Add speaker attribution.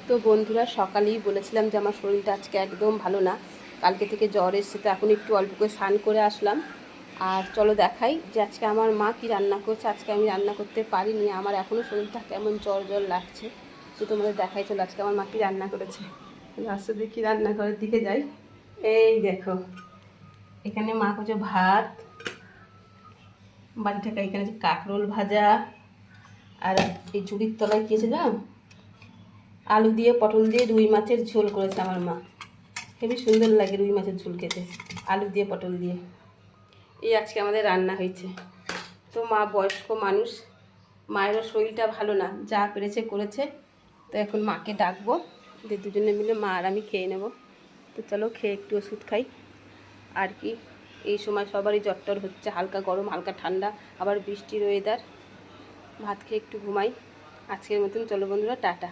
Speaker 1: তো বন্ধুরা, সকালেই বলেছিলাম যে আমার শরীরটা আজকে একদম ভালো না। কালকে থেকে জ্বর এসেছে, তো এখন একটু অল্প করে স্নান করে আসলাম। আর চলো দেখাই যে আজকে আমার মা কি রান্না করছে। আজকে আমি রান্না করতে পারিনি, আমার এখনও শরীরটা কেমন জ্বর জ্বর লাগছে। তো তোমাদের দেখাই, চলো আজকে আমার মা কি রান্না করেছে। আসতে দেখি রান্নাঘরের দিকে যাই। এই দেখো, এখানে মা করছে ভাত, বাড়ি থাকা এখানে যে কাঁকরোল ভাজা, আর এই ঝুড়ির তলায় কি আছে জানো, আলু দিয়ে পটল দিয়ে রুই মাছের ঝোল করেছে আমার মা। হেবি সুন্দর লাগে রুই মাছের ঝোল খেতে, আলু দিয়ে পটল দিয়ে। এই আজকে আমাদের রান্না হয়েছে। তো মা বয়স্ক মানুষ, মায়েরও শরীরটা ভালো না, যা পেরেছে করেছে। তো এখন মাকে ডাকবো, যে দুজনে মিলে মা আর আমি খেয়ে নেব। তো চলো খেয়ে একটু ওষুধ খাই। আর কি, এই সময় সবারই জ্বর টর হচ্ছে, হালকা গরম হালকা ঠান্ডা, আবার বৃষ্টির ওয়েদার। ভাত খেয়ে একটু ঘুমাই। আজকের মতন চলো বন্ধুরা, টাটা।